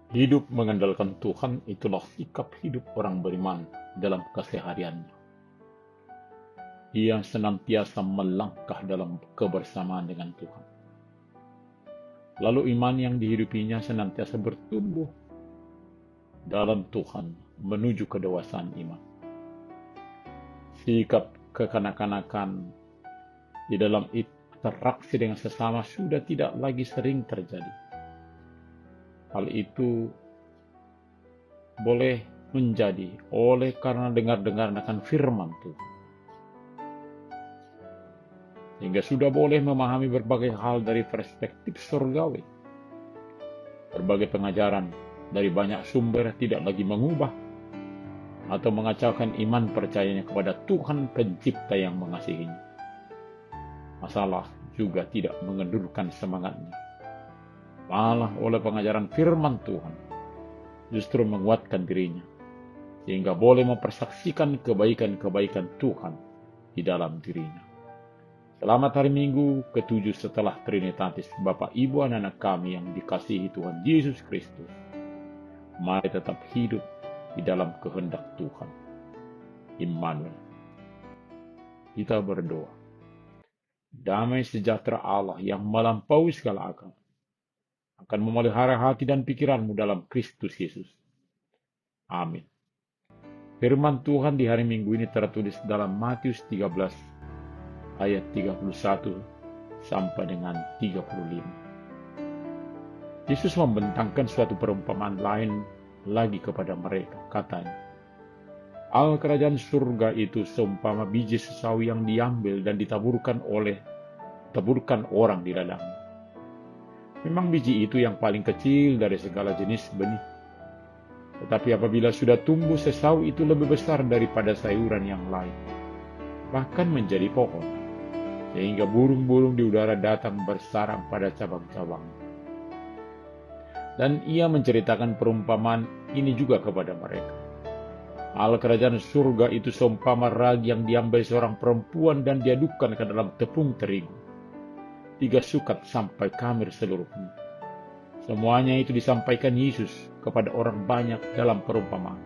Hidup mengandalkan Tuhan itulah sikap hidup orang beriman dalam kesehariannya. Ia senantiasa melangkah dalam kebersamaan dengan Tuhan. Lalu iman yang dihidupinya senantiasa bertumbuh dalam Tuhan menuju kedewasaan iman. Sikap kekanak-kanakan di dalam interaksi dengan sesama sudah tidak lagi sering terjadi. Hal itu boleh menjadi oleh karena dengar-dengar akan firman Tuhan. Sehingga sudah boleh memahami berbagai hal dari perspektif surgawi. Berbagai pengajaran dari banyak sumber tidak lagi mengubah atau mengacaukan iman percayanya kepada Tuhan pencipta yang mengasihinya. Masalah juga tidak mengendurkan semangatnya. Malah oleh pengajaran firman Tuhan justru menguatkan dirinya, sehingga boleh mempersaksikan kebaikan-kebaikan Tuhan di dalam dirinya. Selamat hari Minggu ke-7 setelah Trinitatis, Bapak, Ibu, anak-anak kami yang dikasihi Tuhan Yesus Kristus. Mari tetap hidup di dalam kehendak Tuhan. Immanuel. Kita berdoa. Damai sejahtera Allah yang melampaui segala akal akan memelihara hati dan pikiranmu dalam Kristus Yesus. Amin. Firman Tuhan di hari Minggu ini tertulis dalam Matius 13 ayat 31 sampai dengan 35. Yesus membentangkan suatu perumpamaan lain lagi kepada mereka. Katanya, kerajaan surga itu seumpama biji sesawi yang diambil dan ditaburkan orang di ladangnya. Memang biji itu yang paling kecil dari segala jenis benih. Tetapi apabila sudah tumbuh, sesawi itu lebih besar daripada sayuran yang lain, bahkan menjadi pohon, sehingga burung-burung di udara datang bersarang pada cabang-cabangnya. Dan ia menceritakan perumpamaan ini juga kepada mereka. Kerajaan surga itu seumpama ragi yang diambil seorang perempuan dan diadukkan ke dalam tepung terigu, 3 sukat sampai kamir seluruhnya. Semuanya itu disampaikan Yesus kepada orang banyak dalam perumpamaan.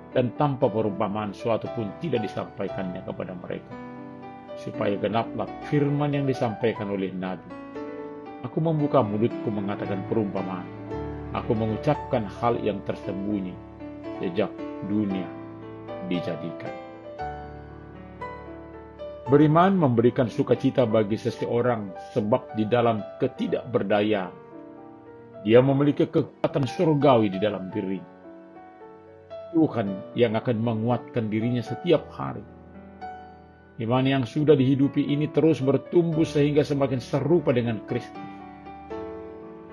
Dan tanpa perumpamaan suatu pun tidak disampaikannya kepada mereka, supaya genaplah firman yang disampaikan oleh Nabi. Aku membuka mulutku mengatakan perumpamaan. Aku mengucapkan hal yang tersembunyi sejak dunia dijadikan. Beriman memberikan sukacita bagi seseorang sebab di dalam ketidakberdayaan dia memiliki kekuatan surgawi di dalam diri. Tuhan yang akan menguatkan dirinya setiap hari. Iman yang sudah dihidupi ini terus bertumbuh sehingga semakin serupa dengan Kristus.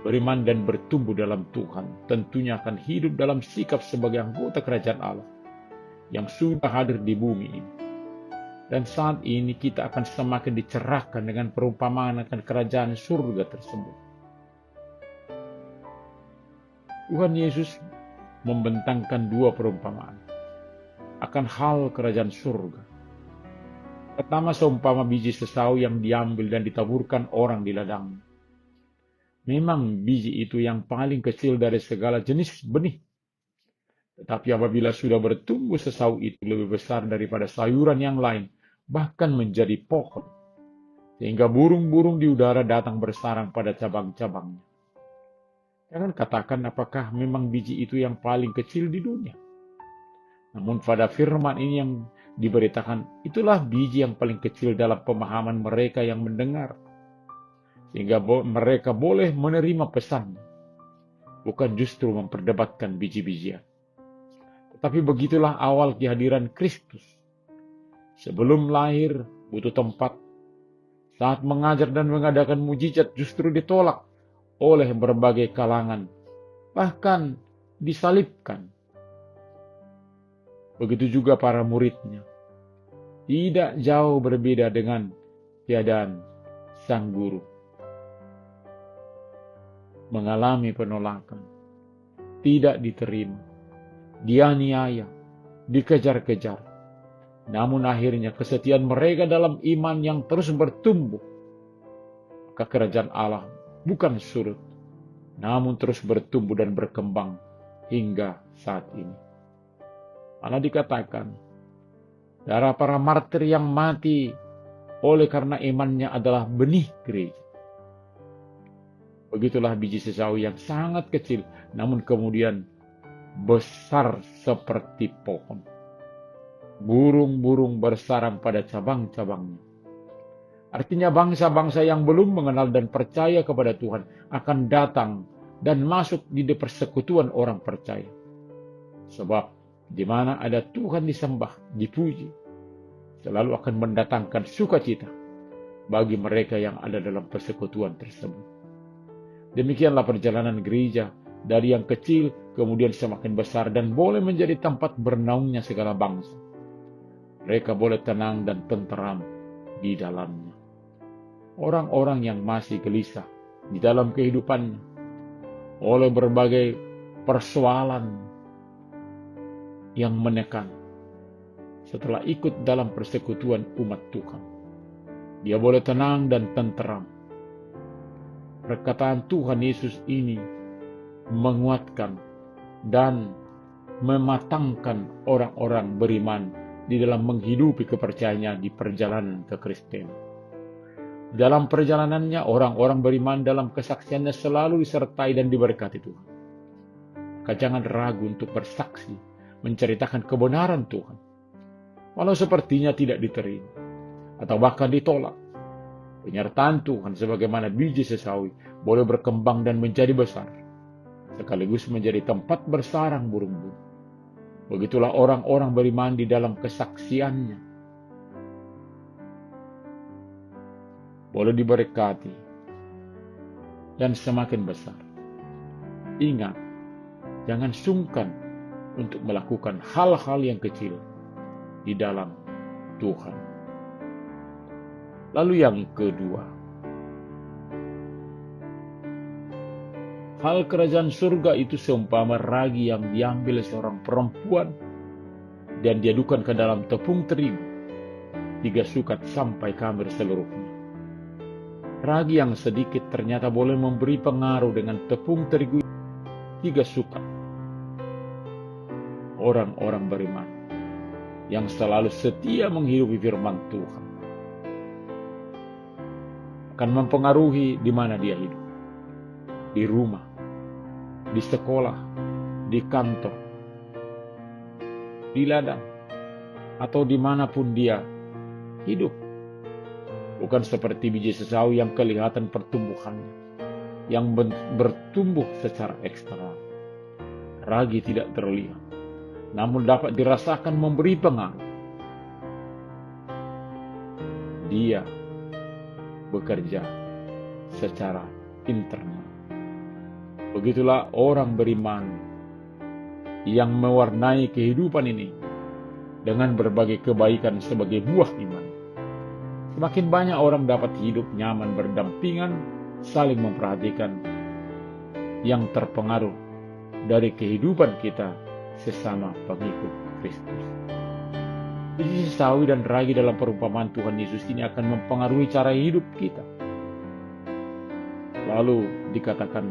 Beriman dan bertumbuh dalam Tuhan tentunya akan hidup dalam sikap sebagai anggota kerajaan Allah yang sudah hadir di bumi ini. Dan saat ini kita akan semakin dicerahkan dengan perumpamaan akan kerajaan surga tersebut. Tuhan Yesus membentangkan 2 perumpamaan akan hal kerajaan surga. Pertama, seumpama biji sesawi yang diambil dan ditaburkan orang di ladangnya. Memang biji itu yang paling kecil dari segala jenis benih. Tetapi apabila sudah bertumbuh, sesawi itu lebih besar daripada sayuran yang lain, bahkan menjadi pohon, sehingga burung-burung di udara datang bersarang pada cabang-cabangnya. Jangan katakan apakah memang biji itu yang paling kecil di dunia. Namun pada firman ini yang diberitakan, itulah biji yang paling kecil dalam pemahaman mereka yang mendengar, sehingga mereka boleh menerima pesannya, bukan justru memperdebatkan biji-bijian. Tetapi begitulah awal kehadiran Kristus. Sebelum lahir butuh tempat. Saat mengajar dan mengadakan mujizat justru ditolak oleh berbagai kalangan, bahkan disalibkan. Begitu juga para muridnya. Tidak jauh berbeda dengan keadaan sang guru. Mengalami penolakan, tidak diterima, dianiaya, dikejar-kejar. Namun akhirnya kesetiaan mereka dalam iman yang terus bertumbuh. Maka kerajaan Allah bukan surut, namun terus bertumbuh dan berkembang hingga saat ini. Malah dikatakan, darah para martir yang mati oleh karena imannya adalah benih gereja. Begitulah biji sesawi yang sangat kecil, namun kemudian besar seperti pohon. Burung-burung bersarang pada cabang-cabangnya. Artinya bangsa-bangsa yang belum mengenal dan percaya kepada Tuhan akan datang dan masuk di persekutuan orang percaya. Sebab di mana ada Tuhan disembah, dipuji, selalu akan mendatangkan sukacita bagi mereka yang ada dalam persekutuan tersebut. Demikianlah perjalanan gereja dari yang kecil kemudian semakin besar dan boleh menjadi tempat bernaungnya segala bangsa. Mereka boleh tenang dan tenteram di dalamnya. Orang-orang yang masih gelisah di dalam kehidupannya oleh berbagai persoalan yang menekan, setelah ikut dalam persekutuan umat Tuhan, dia boleh tenang dan tenteram. Perkataan Tuhan Yesus ini menguatkan dan mematangkan orang-orang beriman di dalam menghidupi kepercayaannya di perjalanan kekristenan. Dalam perjalanannya, orang-orang beriman dalam kesaksiannya selalu disertai dan diberkati Tuhan. Maka jangan ragu untuk bersaksi, menceritakan kebenaran Tuhan. Walau sepertinya tidak diterima, atau bahkan ditolak. Penyertaan Tuhan sebagaimana biji sesawi boleh berkembang dan menjadi besar, sekaligus menjadi tempat bersarang burung-burung. Begitulah orang-orang beriman di dalam kesaksiannya boleh diberkati dan semakin besar. Ingat, jangan sungkan untuk melakukan hal-hal yang kecil di dalam Tuhan. Lalu yang kedua, hal kerajaan surga itu seumpama ragi yang diambil seorang perempuan dan diadukan ke dalam tepung terigu 3 sukat sampai kamar seluruhnya. Ragi yang sedikit ternyata boleh memberi pengaruh dengan tepung terigu 3 sukat. Orang-orang beriman yang selalu setia menghidupi firman Tuhan akan mempengaruhi di mana dia hidup. Di rumah, di sekolah, di kantor, di ladang, atau dimanapun dia hidup. Bukan seperti biji sesawi yang kelihatan pertumbuhannya, yang bertumbuh secara eksternal. Ragi tidak terlihat, namun dapat dirasakan memberi pengaruh. Dia bekerja secara internal. Begitulah orang beriman yang mewarnai kehidupan ini dengan berbagai kebaikan sebagai buah iman. Semakin banyak orang dapat hidup nyaman berdampingan, saling memperhatikan, yang terpengaruh dari kehidupan kita sesama pengikut Kristus. Biji sesawi dan ragi dalam perumpamaan Tuhan Yesus ini akan mempengaruhi cara hidup kita. Lalu dikatakan,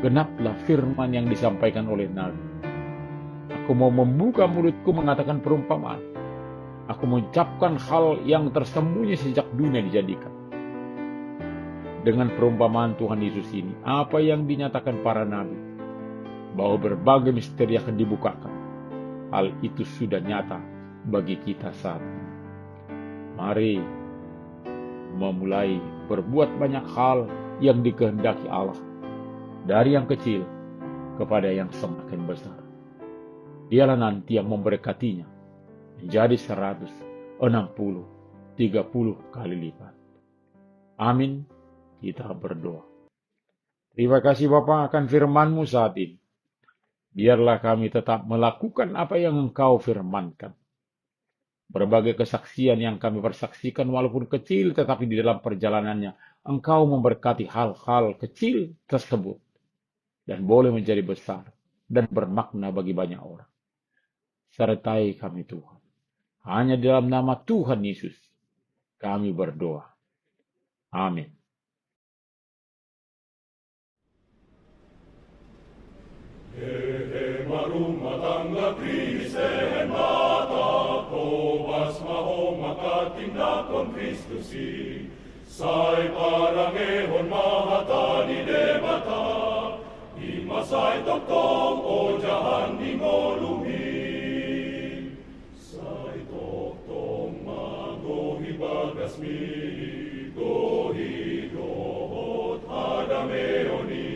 genaplah firman yang disampaikan oleh Nabi. Aku mau membuka mulutku mengatakan perumpamaan. Aku mengucapkan hal yang tersembunyi sejak dunia dijadikan. Dengan perumpamaan Tuhan Yesus ini, apa yang dinyatakan para nabi, bahwa berbagai misteri akan dibukakan. Hal itu sudah nyata bagi kita saat ini. Mari memulai berbuat banyak hal yang dikehendaki Allah, dari yang kecil kepada yang semakin besar. Dialah nanti yang memberkatinya menjadi 100, 60, 30 kali lipat. Amin. Kita berdoa. Terima kasih Bapa akan firman-Mu saat ini. Biarlah kami tetap melakukan apa yang Engkau firmankan. Berbagai kesaksian yang kami persaksikan walaupun kecil, tetapi di dalam perjalanannya Engkau memberkati hal-hal kecil tersebut dan boleh menjadi besar dan bermakna bagi banyak orang. Sertai kami Tuhan. Hanya dalam nama Tuhan Yesus kami berdoa. Amin. rumah tangga Kristen mata kobas maho makatindakon Kristusi sai parangehon mahatani debata imasay toktong o jahan di ngolumin sai toktong magohi bagasmi gohi dohot hadameoni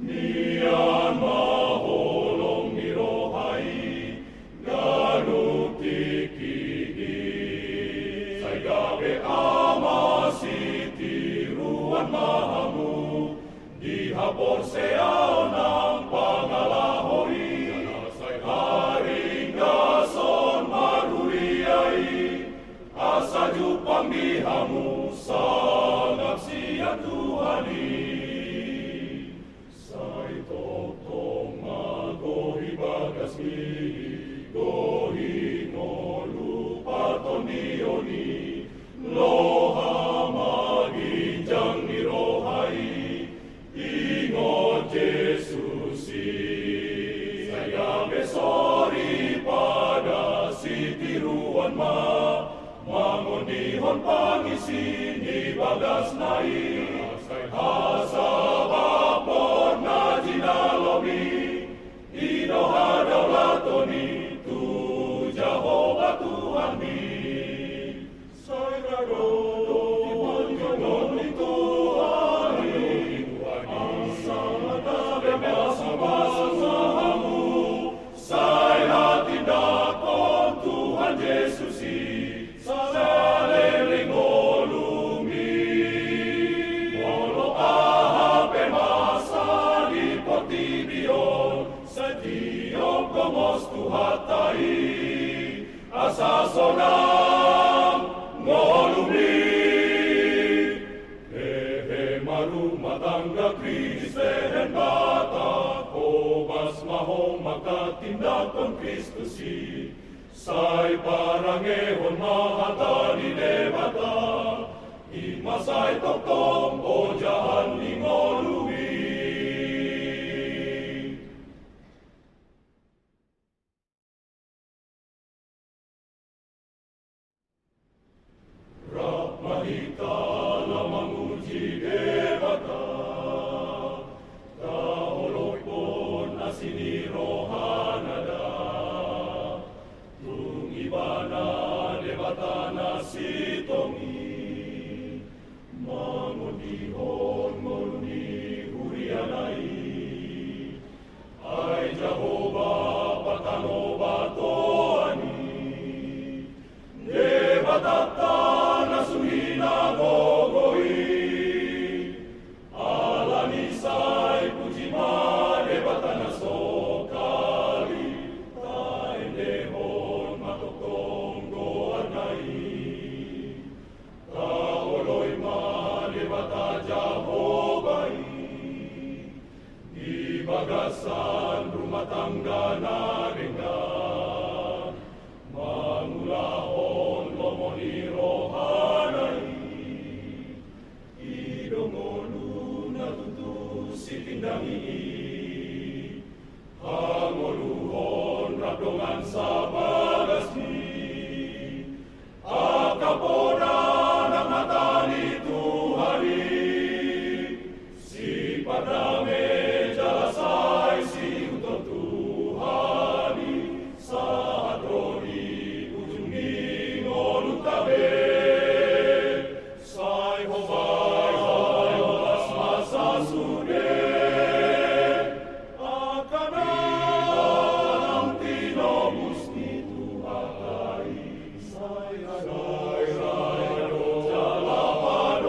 niyan maholong nirohai ganuk tikigi say gabe ama sitiruan mahamu di hapor seao ng pangalahori say haring gason maruriay asa jupang dihamu sangat siya Tuhani gohi ngolu patonioni loha maginjang nirohai ingot Jesusi saya besori pada sitiruan mangondihon pangisi ni bagas nai hasabapor na jinalomi Inoha daulatoni tu Jehovah Tuhan mi Sai radono tipunjungon ni Tuhan mi Asana bebas-bebasamu Sai hatindakon Tuhan Yesusi Saleling olumi Molo ahape masa di portibion Setiap gomos tuhatai asasonam ngolumi Hehe maru matangga Kristen bata kobas maho makatindakon Kristusi Sai parangehon mahatani debata imasay toktong o jahan ni ngolumi Mahita na manguji debata Kaholopon na sinirohanada Tung iba na debata na sitongi Mangundihon nguni hurianai Ay Jehovah patano batoani Debatata Nagogoi Alanisay pujima debatana sokali taendehon matokong goanai Kaoloy ma debata Jehovah Ibagasan rumah tangga na ringan Mangulahon lomoni rohanai Idongolu natutu sitindangi Hangoluhon radongan sa bagasni Akapona ng mata ni Tuhani Si padame jalasay si utong Tuhani Sa hatroni ujung ni ngolutabe Say hobay masa sude Akanang tinobus ni Tuhan Say rayo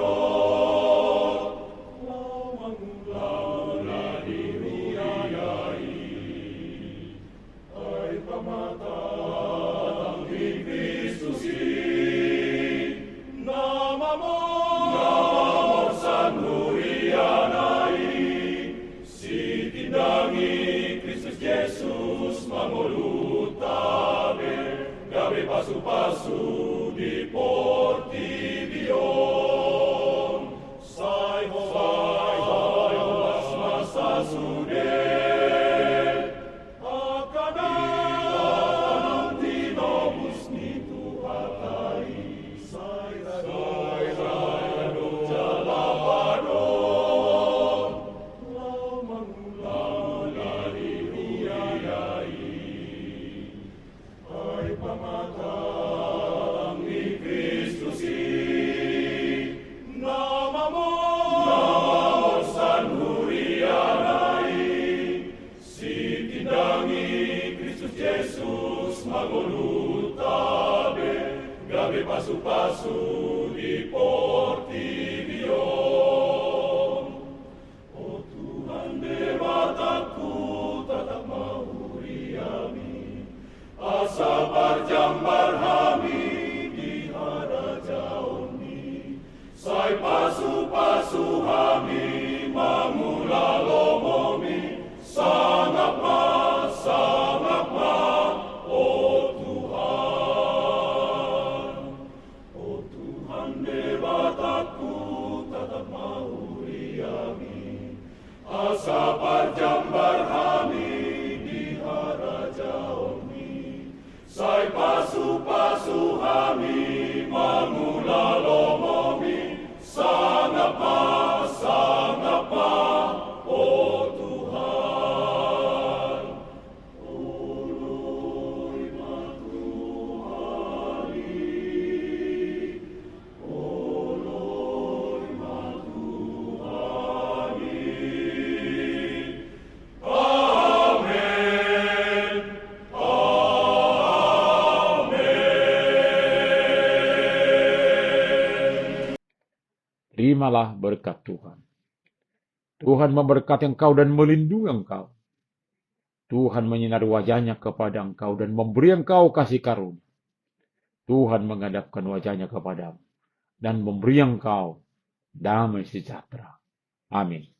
jalapadot Lawang diruyay Ay pamatang di Kristusi Namamor sanurianay Si tindangi Kristus Jesus mangolutabe Gabi pasu-pasu di portibion Say hobay mas masa sude voluntate, gabe pasu-pasu di portivion. Oh Tuhan debataku, tatap mahuriami, asa parjambar hami di harajaoni, sai pasu-pasu hami mamula lomomi, sangat ma, oh Tuhan debataku, tatap mahuriami, asa parjambar hami di harajaoni, sai pasu-pasu hami mamula lomomi, sangat ma, oh Tuhan. Ului matuhani, ului matuhani. Amen, amen. Terimalah berkat Tuhan. Tuhan memberkati engkau dan melindungi engkau. Tuhan menyinari wajahnya kepada engkau dan memberi engkau kasih karunia. Tuhan menghadapkan wajahnya kepadamu dan memberi engkau damai sejahtera. Amin.